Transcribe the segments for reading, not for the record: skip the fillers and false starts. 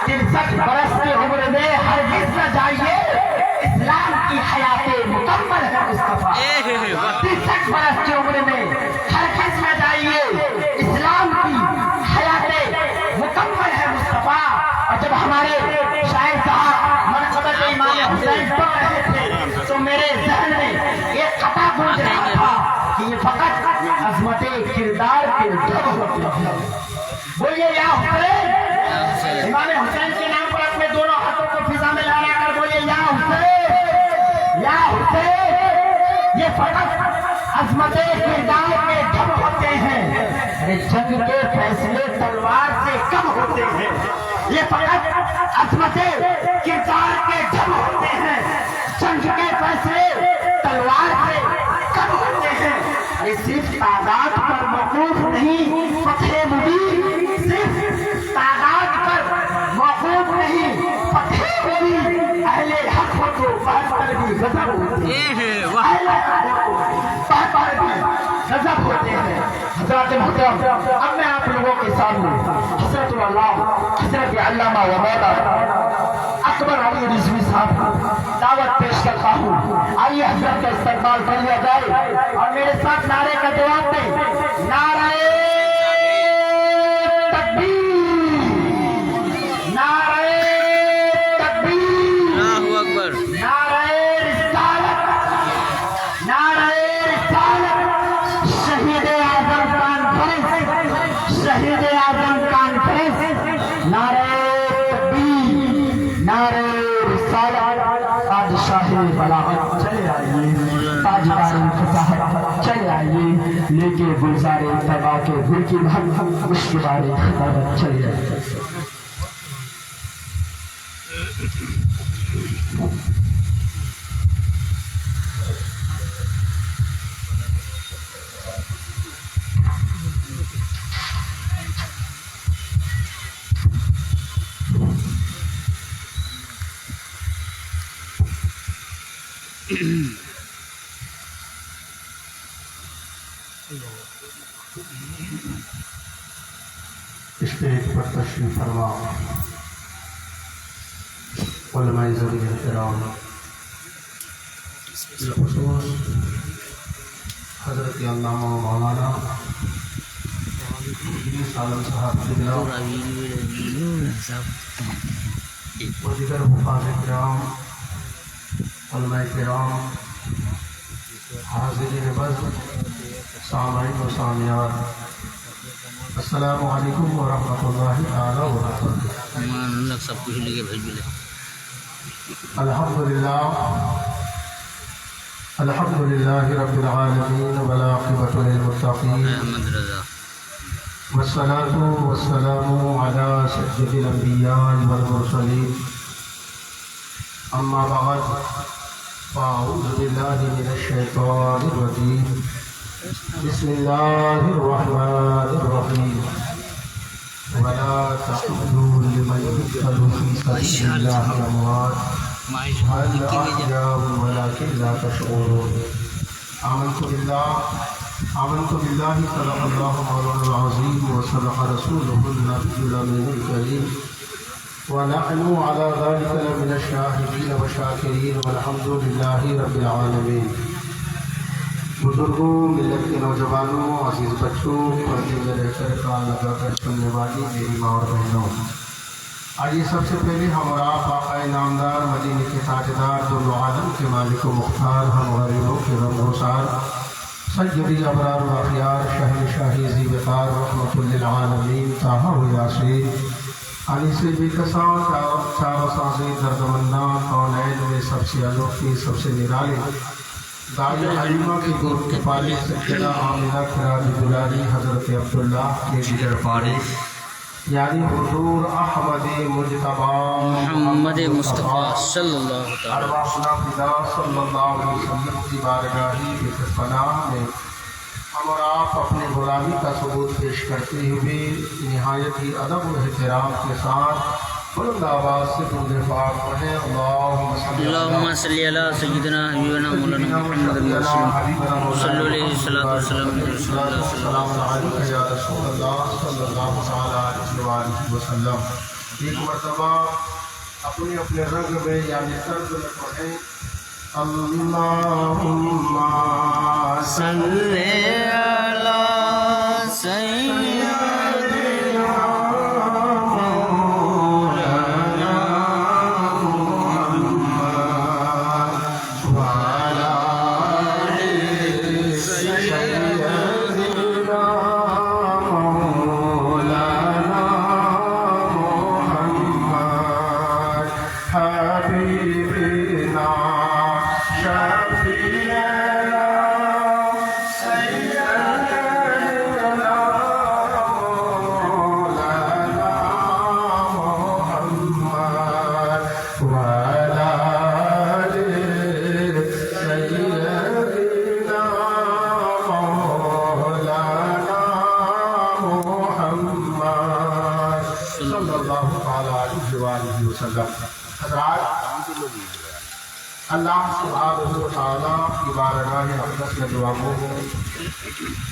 63 برس کی عمر میں ہرگز نہ جائیے، اسلام کی حیات مکمل ہے مصطفیٰ۔ 63 برس کی عمر میں ہرگز نہ جائیے، اسلام کی حیات مکمل ہے مصطفیٰ۔ اور جب ہمارے شاعر صاحب منقبت امام حسین پڑھ رہے تھے تو میرے ذہن میں ایک خطا گونج رہا تھا کہ یہ فقط عظمت کردار کے جب ہوتے ہیں۔ بولیے یا حسین، امام حسین کے نام پر اپنے دونوں ہاتھوں کو فضا میں لہرا کر بولیے یا حسین، یا حسین۔ یہ فقط عظمت کردار کے جب ہوتے ہیں، جنگ کے فیصلے تلوار سے کم ہوتے ہیں۔ یہ فقط عظمت کردار کے جب ہوتے ہیں، جنگ کے فیصلے تلوار سے کم ہوتے ہیں۔ یہ صرف تعداد پر موقوف نہیں، فتح مبین صرف تعداد پر موقوف نہیں، فتح مبین اہل حق ہو تو بہت پر بھی غضب ہوتے ہیں، اہل حق ہو تو بہت پر بھی غضب ہوتے ہیں۔ حضرات محترم، اب میں آپ لوگوں کے سامنے حضرت اللہ حضرت علامہ و مولانا اکبر علی رضوی صاحب کو دعوت پیش کرتا ہوں، آئیے حضرت کا استقبال کر لیا جائے اور میرے ساتھ نعرے کا جواب دیں۔ نعرہ تکبیر، نعرہ تکبیر، اللہ اکبر، نعرہ رسالت، نعرہ رسالت۔ شہید اعظم کانفرنس، شہید اعظم کانفرنس، نعرہ تکبیر، نعرہ رسالت۔ بادشاہ بلاغت چلے آئیے، تاجدار فصاحت چلے آئیے، لے کے گلزار طبع کے گل کی مشکبار خطابت چلے آئیے۔ اسٹیج پر تشریف فرما علماء ذوی احترام، بالخصوص حضرت علامہ مولانا عالم صاحب قبلہ و دیگر حفاظ کرام، علماء کرام، حاضرین بزم، سامعین و سامعات، السلام علیکم ورحمۃ اللہ تعالی وبرکاتہ۔ سب کچھ لے کے بھیج ملے۔ الحمدللہ رب العالمین والعاقبۃ للمتقین، احمد رضا، والصلاة والسلام علی سید الانبیاء والمرسلین، اما بعد فاعوذ باللہ من الشیطان الرجیم، بسم اللہ الرحمن الرحیم، ولا تقولوا لمن يقتل في سبيل الله اموات بل احياء ولكن لا تشعرون۔ آمنت بالله صدق الله مولانا العظيم وصدق رسوله النبي الأمين الكريم، ونحن على ذلك لمن الشاهدين والشاكرين والحمد لله رب العالمين۔ بزرگوں، ملت کے نوجوانوں، عزیز بچوں، پردے میں رہ کر کان لگا کر سننے والی میری ماں اور بہنوں، آئیے سب سے پہلے ہم اور آپ آقا نامدار مدینے کے تاجدار دو عالم کے مالک و مختار، ہم غریبوں کے غم گسار، سیدی ابرار و اخیار، شہنشاہی ذی وقار، رحمۃ للعالمین، طٰہٰ و یاسین، انیس بے کساں، چار سازی دردمنداں، کونین میں سب سے انوکھی، سب سے نرالی، دائی حلیمہ کی گود کے پالے، سیدہ آمنہ کرام دلاری، حضرت عبداللہ کے جگر پارے، یعنی حضور احمد مجتبی محمد مصطفیٰ صلی اللہ علیہ وسلم، ارواحنا فدا صلی اللہ علیہ وسلم کی بارگاہی پناہ میں ہم اور آپ اپنے غلامی کا ثبوت پیش کرتے ہوئے نہایت ہی ادب و احترام کے ساتھ بلند آواز سے درود پاک پڑھیں۔ اللہم صلی علی سیدنا حبیبنا مولانا محمد وسلم، صلی علیہ وسلم، السلام علیکم یا رسول اللہ صلی اللہ علیہ وسلم۔ ایک مرتبہ اپنے اپنے رنگ میں یعنی طرز میں پڑھیں اللہم صلی علی سیدنا مولانا محمد وعلی آل سیدنا مولانا محمد حبیبنا شفیعنا سیدنا مولانا محمد وعلی آل سیدنا مولانا محمد صلی اللہ علیہ وآلہ وسلم۔ حضرات، اللہ سبحانہ و تعالیٰ کی بارگاہ اقدس میں دعا گو ہوں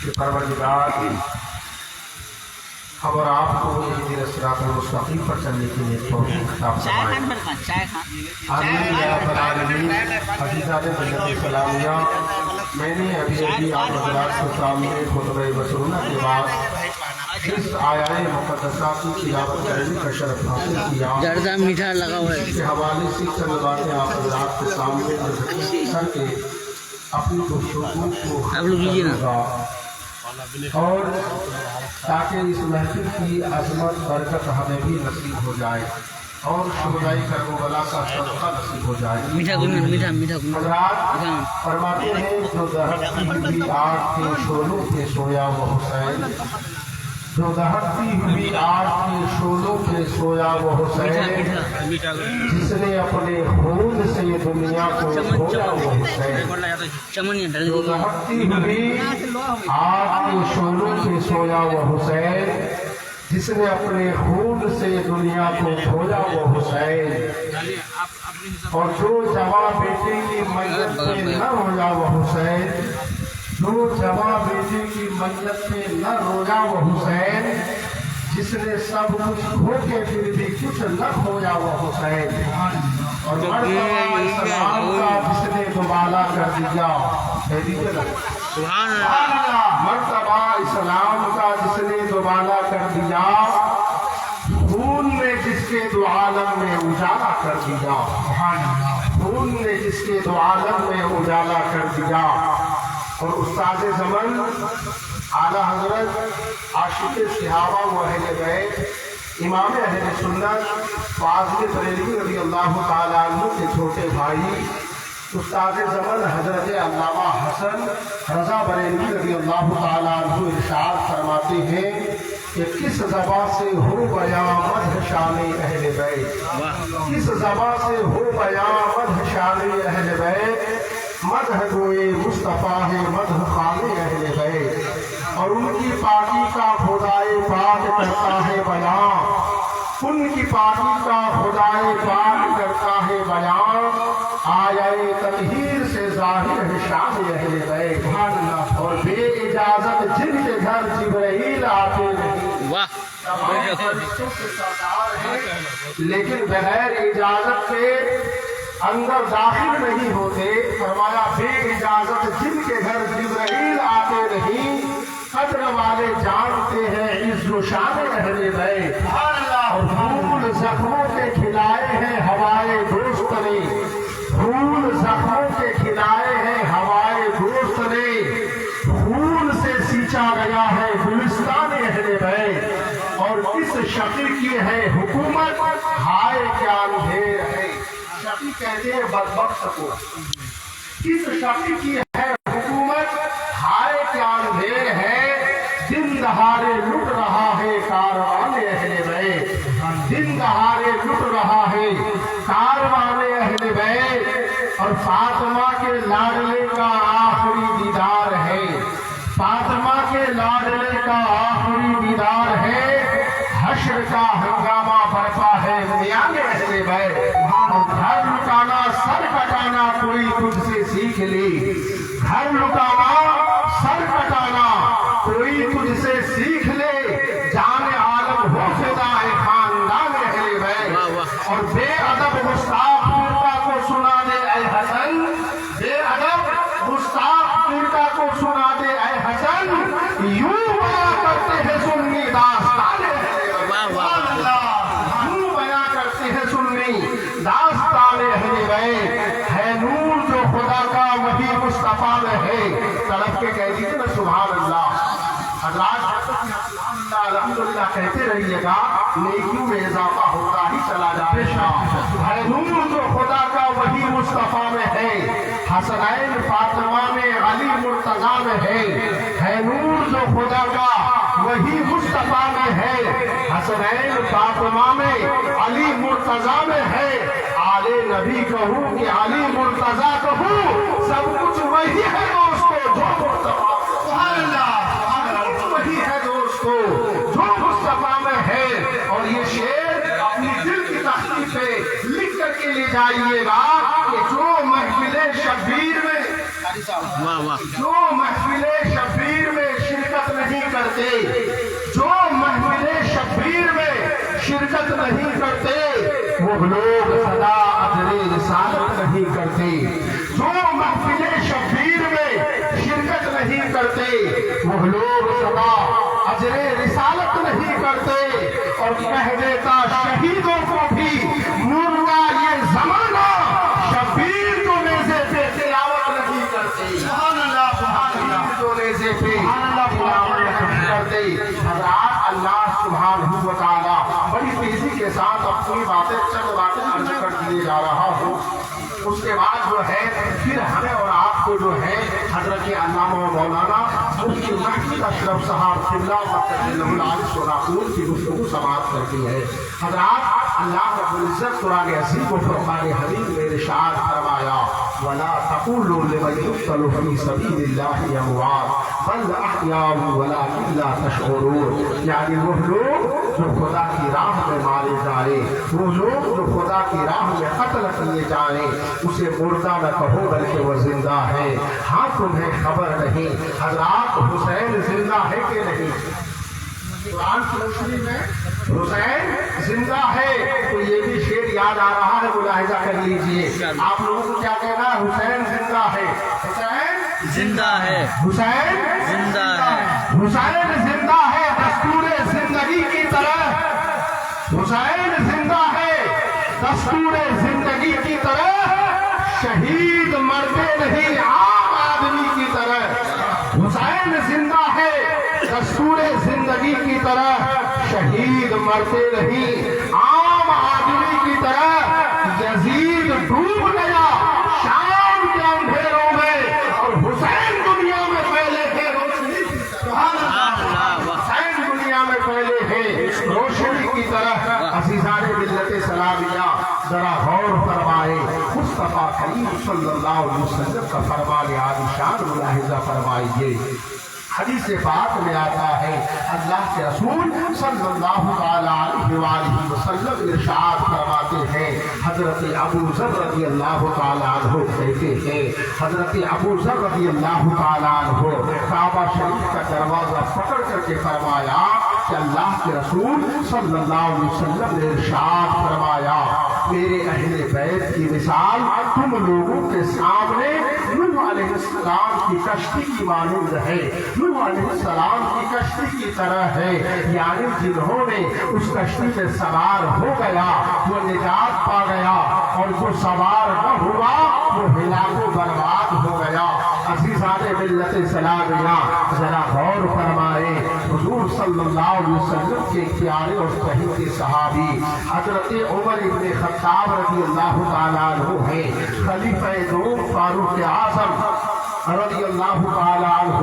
کہ پروردگار ہم اور آپ کو یہ صراط المستقیم پر چلنے کے لیے توفیق عطا فرمائے۔ آمین یا رب العالمین۔ عزیزان ملت اسلامیہ، میں نے ابھی آپ حضرات کے سامنے خطبہ مسرونہ کے بعد اس آیات مقدسہ کی تلاوت کرنے کا شرف حاصل کیا۔ زردہ میٹھا لگا ہوا ہے۔ اس کے حوالے سے چند باتیں آپ حضرات کے سامنے کر کے اپنی گفتگو کو آپ لوگ کیجیے نا۔ اور تاکہ اس محفل کی عظمت برکت ہمیں بھی نصیب ہو جائے اور شہدائی کربلا کا صدقہ نصیب ہو جائے۔ میٹھا گنن میٹھا میٹھا گنن حضرات فرماتے ہیں جو دہکتی ہوئی آگ کے شعلوں پہ سویا وہ حسین، جو دہکتی ہوئی آگ کے شعلوں پہ سویا وہ حسین، جس نے اپنے خون سے یہ دنیا کو دھویا وہ حسین، چمنی ڈل جو گئی۔ دہکتی ہوئی آگ کے شعلوں پہ سویا وہ حسین، جس نے اپنے خون سے دنیا کو دھویا وہ حسین، اور جو جواں بیٹے کی میت پہ نہ رویا وہ حسین، جو جواں بیٹے کی میت پہ نہ رویا وہ حسین، جس نے سب کچھ کھو کے پھر بھی کچھ نہ کھویا وہ حسین، اور مرتبہ اسلام کا جس نے دوبالا کر دیا۔ سبحان اللہ۔ مرتبہ اسلام کا جس نے دوبالا کر دیا، خون نے جس کے دو عالم میں اجالا کر دیا، خون نے جس کے دو عالم میں اجالا کر دیا۔ اور استاد زمن اعلیٰ حضرت عاشق صحابہ و اہل بیت امام اہل سنت فاضل بریلوی رضی اللہ تعالیٰ عنہ کے چھوٹے بھائی استاد زمن حضرت علامہ حسن رضا بریلوی رضی اللہ تعالیٰ عنہ ارشاد فرماتے ہیں کہ کس زبان سے ہو بیاں مدح شان اہل بیت، کس زبان سے ہو بیاں مدح شان اہل بیت، مدح گوئے مصطفیٰ ہے مدح خان اہل بیت، اور ان کی پاکی کا خدائے پاک کرتا ہے بیان، ان کی پاکی کا خدائے پاک کرتا ہے بیان، آیائے تطہیر سے ظاہر ہے شان اہل بیت، اور بے اجازت جن کے گھر جبرائیل آتے نہیں، واہ لیکن بغیر اجازت کے اندر داخل نہیں ہوتے۔ فرمایا بے اجازت جن کے گھر جبرائیل آتے نہیں، قدر والے جانتے ہیں عز و شان اہل بیت، اور پھول زخموں کے کھلائے ہیں ہوائے دوست نے، پھول زخموں کے کھلائے ہیں ہوائے دوست نے، خون سے سینچا گیا ہے گلستان اہل بیت، اور کس شقی کی ہے حکومت ہائے کیا اندھیر ہے۔ شقی کہتے ہیں بدبخت کو، کس شقی کی ہے حکومت ہائے کیا اندھیر ہے، دن دہاڑے لٹ رہا ہے کاروان اہل بیت، دن دہاڑے لٹ رہا ہے کاروان اہل بیت، اور فاطمہ کے لاڈلے کا آخری دیدار ہے، فاطمہ کے لاڈلے کا آخری دیدار ہے، حشر کا ہنگامہ برپا ہے میان اہل بیت، اور گھر لٹانا سر کٹانا کوئی تجھ سے سیکھ لی، گھر لٹانا سر کٹانا کوئی تجھ سے سیکھ لے، جان عالم ہو فدا ہے خاندان اہل اور بے ادب گستاخ فرقہ کو سنا دے اے حسن، بے ادب گستاخ فرقہ کو سنا دے اے حسن، یوں بیان کرتے ہیں سنی داستان یوں بیان کرتے ہیں سنی داستان اہل بیت، ہے نور جو خدا کا وہی مصطفیٰ میں ہے۔ تڑپ کے کہہ دیجیے نا سبحان اللہ۔ حضرات الحمدللہ کہتے رہیے گا، نیکیوں میں اضافہ ہوتا ہی چلا جائے گا۔ ہے نور جو خدا کا وہی مصطفیٰ میں ہے، حسنین فاطمہ میں علی مرتضیٰ میں ہے نور جو خدا کا وہی مصطفیٰ میں ہے، حسنین فاطمہ میں علی مرتضیٰ میں ہے۔ آل نبی کہوں کہ علی مرتضیٰ کہوں، سب کچھ وہی ہے دوستو جو مصطفیٰ وہی ہے دوستو جو مصطفیٰ میں ہے۔ اور یہ شعر اپنی دل کی تختی پہ لکھ کر کے لے جائیے گا کہ جو محفل شبیر میں جو محفل شبیر میں شرکت نہیں کرتے، جو محفل شبیر میں شرکت نہیں کرتے، وہ لوگ صدا اجر رسالت نہیں کرتے۔ جو محفل شبیر میں شرکت نہیں کرتے، وہ لوگ صدا اجر رسالت نہیں کرتے۔ اور کہہ دیتا شہیدوں کو بھی مرنا یہ زمانہ، شبیر کو نیزے پہ تلاوت نہیں کرتے۔ سبحان اللہ سبحان اللہ، جو نیزے پہ تلاوت نہیں کرتے۔ حضرات اللہ سبحانہ و تعالیٰ بڑی تیزی کے ساتھ اپنی چند باتیں عرض کر دیے جا رہا ہوں۔ اس کے بعد جو ہے پھر ہمیں اور آپ کو جو ہے حضرت علامہ مولانا مفتی محمود اشرف صاحب قبلہ مقدس العالی سوناپور کی گفتگو سماعت کرتی ہے۔ حضرات اللہ رب العزت قرآن عظیم و فرقان حمید میں ارشاد فرمایا، وَلَا تَقُولُوا لِمَن يُقْتَلُ فِي سَبِيلِ اللَّهِ أَمْوَاتٌ بَلْ أَحْيَاءٌ وَلَٰكِن لَّا تَشْعُرُونَ۔ یعنی وہ لوگ جو خدا کی راہ میں مارے جائیں، وہ لوگ جو خدا کی راہ میں قتل کیے جائیں، اسے مردہ نہ کہو بلکہ وہ زندہ ہے۔ ہاں تمہیں خبر نہیں حضرات حسین زندہ ہے کہ نہیں؟ قرآن کی روشنی میں حسین زندہ ہے۔ تو یہ بھی شعر یاد آ رہا ہے، ملاحظہ کر لیجئے۔ آپ لوگوں کو کیا کہنا ہے؟ حسین زندہ ہے، حسین زندہ ہے، حسین زندہ ہے، حسین زندہ ہے دستور زندگی کی طرح، حسین زندہ ہے دستور زندگی کی طرح، شہید مرتے نہیں عام آدمی کی طرح۔ حسین زندہ ہے دستور زندگی کی طرح، شہید مرتے نہیں عام آدمی کی طرح۔ یزید ڈوب گیا شام کے اندھیروں میں، اور حسین دنیا میں پہلے تھے روشنی کی طرح، حسین دنیا میں پہلے تھے روشنی کی طرح۔ عزیزان ملت سلامیہ ذرا غور فرمائے، مصطفیٰ کریم صلی اللہ علیہ وسلم کا فرمان عالی شان ملاحظہ فرمائیے۔ حدیث پاک میں آتا ہے، اللہ کے رسول صلی اللہ علیہ وآلہ وسلم ارشاد فرماتے ہیں، حضرت ابو ذر رضی اللہ تعالیٰ عنہ کہتے ہیں، حضرت ابو ذر رضی اللہ تعالیٰ عنہ کعبہ شریف کا دروازہ پکڑ کر کے فرمایا کہ اللہ کے رسول صلی اللہ علیہ وسلم نے ارشاد فرمایا، میرے اہل بیت کی مثال تم لوگوں کے سامنے نوح علیہ السلام کی کشتی کی مانند ہے، نوح علیہ السلام کی کشتی کی طرح ہے۔ یعنی جنہوں نے اس کشتی میں سوار ہو گیا وہ نجات پا گیا، اور جو سوار نہ ہوا وہ ہلاک و برباد ہو گیا۔ عزیزان ملت سلامیہ ذرا غور فرمائے، حضور صلی اللہ علیہ وسلم کے پیارے اور پہلے صحابی حضرت عمر بن خطاب رضی اللہ تعالیٰ عنہ ہیں، خلیفہ دوم فاروق اعظم رضی اللہ تعالیٰ عنہ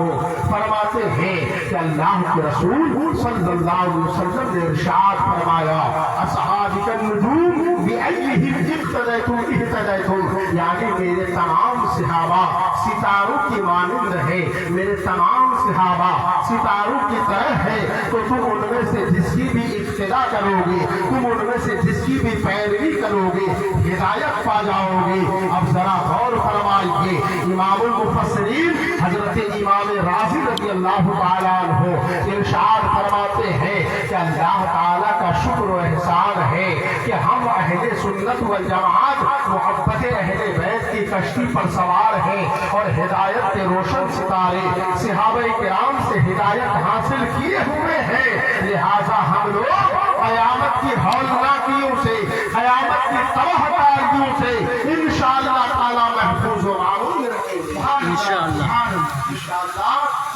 فرماتے ہیں کہ اللہ کے رسول صلی اللہ علیہ وسلم نے ارشاد فرمایا، اصحابک النجوم بأیہم اقتدیتم اہتدیتم، یعنی میرے تمام صحابہ ستاروں کی مانند ہے، میرے تمام صحابہ ستاروں کی طرح ہے، تو تم ان میں سے جس کی بھی اقتدا کرو گے، تم ان میں سے جس کی بھی پیروی کرو گے، ہدایت پا جاؤ گے۔ اب ذرا غور فرمائیے، امام المفسرین حضرت امام راضی رضی اللہ تعالیٰ عنہ ارشاد فرماتے ہیں کہ اللہ تعالیٰ کا شکر و احسان ہے کہ ہم اہل سنت والجماعت محبت اہل بیت کی کشتی پر سوار ہیں اور ہدایت کے روشن ستارے صحابہ کرام سے ہدایت حاصل کیے ہوئے ہیں. لہذا ہم لوگ قیامت کی ہولناکیوں سے قیامت کی تباہ کاریوں سے انشاءاللہ تعالی محفوظ و معمون رہیں گے. انشاءاللہ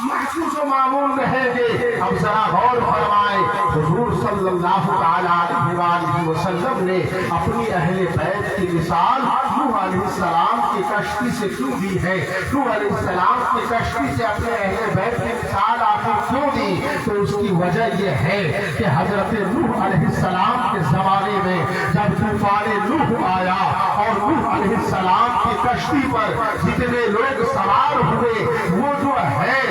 محفوظ و معمون رہیں گے. اب ذرا غور فرمائیں حضور صلی اللہ تعالی علیہ وآلہ وسلم نے اپنی اہل بیت کی مثال نوح علیہ السلام کی کشتی سے کیوں دی ہے؟ نوح علیہ السلام کی کشتی سے اپنے اہل بیت کی مثال آخر کیوں دی؟ تو اس کی وجہ یہ ہے کہ حضرت نوح علیہ السلام کے زمانے میں جب طوفان نوح آیا اور نوح علیہ السلام کی کشتی پر جتنے لوگ سوار ہوئے وہ جو ہے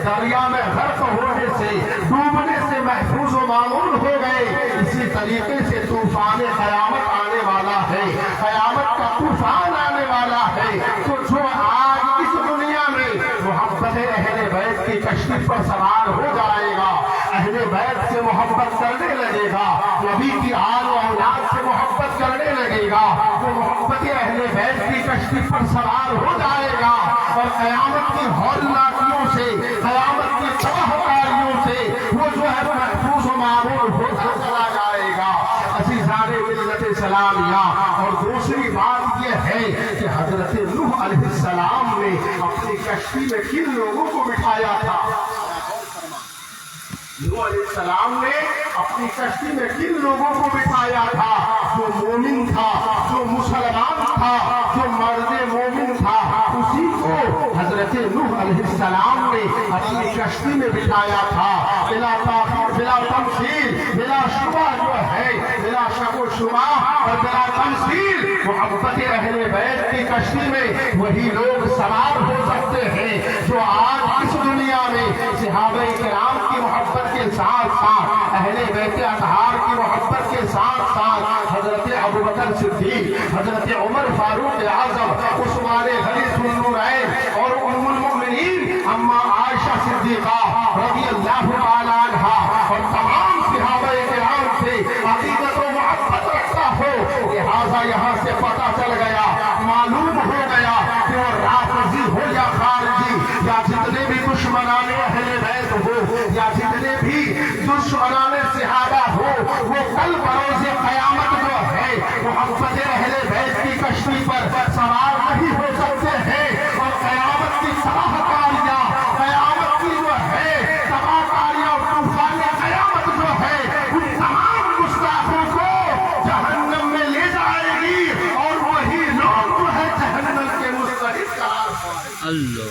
دریا میں غرق ہونے سے ڈوبنے سے محفوظ و معمول ہو گئے. اسی طریقے سے طوفان قیامت آنے والا ہے، قیامت کا طوفان آنے والا ہے. تو جو آج اس دنیا میں محبت اہل بیت کی کشتی پر سوار ہو جائے گا، اہل بیت سے محبت کرنے لگے گا، نبی کی آل و اولاد سے محبت کرنے لگے گا، وہ محبت اہل بیت کی کشتی پر سوار ہو جائے گا اور قیامت کی ہولناکیوں سے قیامت کی تباہ کاریوں سے وہ جو ہے محفوظ و معمول ہوتا چلا جائے گا. عزیزان ملت اسلامیہ، اور دوسری بات یہ ہے کہ حضرت نوح علیہ السلام نے اپنی کشتی میں کن لوگوں کو بٹھایا تھا؟ نوح علیہ السلام نے اپنی کشتی میں کن لوگوں کو بٹھایا تھا؟ جو مومن تھا، جو مسلمان تھا، جو مرد مومن تھا، اسی کو حضرت نوح علیہ السلام نے اپنی کشتی میں بٹھایا تھا. بلا تاخیر، بلا تمثیل، بلا شبہ جو ہے، بلا شک و شبہ اور بلا تمثیل محبت اہل بیت کی کشتی میں وہی لوگ سوار ہو سکتے ہیں جو آج اس دنیا میں صحابہ کرام کی محبت کے ساتھ ساتھ اہل بیت اطہار کی محبت کے ساتھ ساتھ حضرت ابوبکر صدیق، حضرت عمر فاروق اعظم، عثمان غنی ذو النورین اور ام المؤمنین اما عائشہ صدیقہ رضی اللہ تعالی عنہا اور تمام صحابہ کرام سے عقیدت و محبت رکھتا ہو. لہذا یہاں سے پتہ چل گیا، معلوم ہو گیا کہ وہ رافضی ہو یا خارجی یا جتنے بھی دشمنان اہل بیت ہو یا جتنے بھی دشمنان صحابہ ہو، وہ کل بروز قیامت جو ہے محبت اہل بیت کی کشتی پر سوار نہیں ہو سکتے ہیں. اور قیامت کی تباہ کاریاں، قیامت کی جو ہے تباہ کاریاں اور طوفان قیامت جو ہے ان تمام گستاخوں کو جہنم میں لے جائے گی اور وہی لوگ جو ہے جہنم کے مستحق قرار پائیں گے.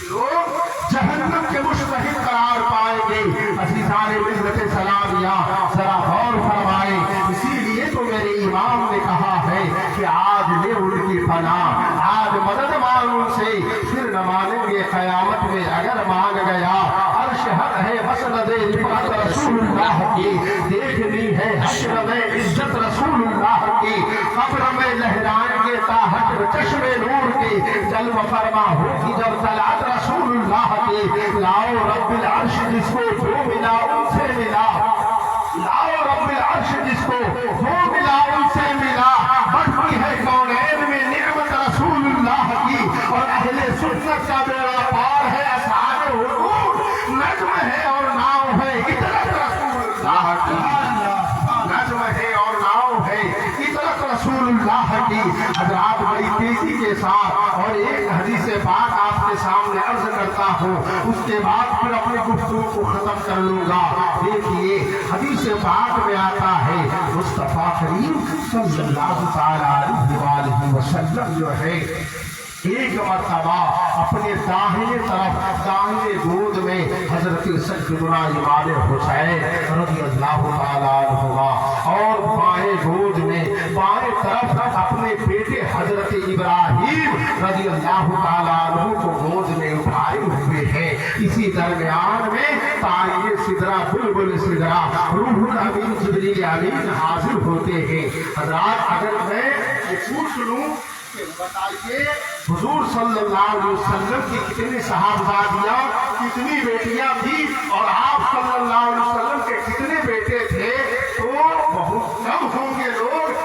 لوگ جہنم کے مستحق قرار پائیں گے. عزیزان ملت سلامیہ، ذرا غور فرمائیں. اسی لیے تو میرے امام نے کہا ہے کہ آج لے ان کی پناہ، آج مدد مانگ ان سے، پھر نہ مانیں گے قیامت میں اگر مانگ گیا. عرش حق ہے مسند رفعت رسول اللہ کی، دیکھنی ہے حشر میں عزت رسول اللہ کی. قبر میں لہرائیں گے تاحت چشم نور کی، جلوہ فرما ہوگی جب طلعت رسول اللہ کی. لاؤ رب العرش جس کو جو ملا ان سے ملا، لاؤ رب العرش جس کو جو ملا ان سے ملا. بڑھتی ہے کونین میں نعمت رسول اللہ کی اور اہل سنت کا بیڑا پار ہے اصحاب حضور. نجم ہے اور ناؤ ہے اطلق رسول اللہ کی، نجم ہے اور ناؤ ہے اطلق رسول اللہ کی. حضرات بڑی تیزی کے ساتھ اور ایک حدیث پاک آپ کے سامنے عرض کرتا ہوں، اس کے بعد پھر اپنی گفتگو کو ختم کر لوں گا. دیکھیے حدیث پاک میں آتا ہے مصطفیٰ کریم صلی اللہ تعالی علیہ وآلہ وسلم جو ہے ایک مرتبہ اپنے داہنے طرف داہنے گود میں حضرت سیدنا امام حسین رضی اللہ تعالی عنہ اور بائیں گود میں بائیں طرف اپنے بیٹے حضرت ابراہیم رضی اللہ تعالی عنہ کو گود میں اٹھائے ہوئے ہیں. اسی درمیان میں طائر سدرہ بلبل سدرہ روح الامین جبریل امین حاضر ہوتے ہیں. حضرات اگر میں پوچھ لوں بتائیے حضور صلی اللہ علیہ وسلم کی کتنی صحابزادیاں، کتنی بیٹیاں تھی اور آپ صلی اللہ علیہ وسلم کے کتنے بیٹے تھے، تو بہت کم ہوں گے لوگ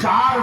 4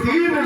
3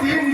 3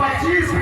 25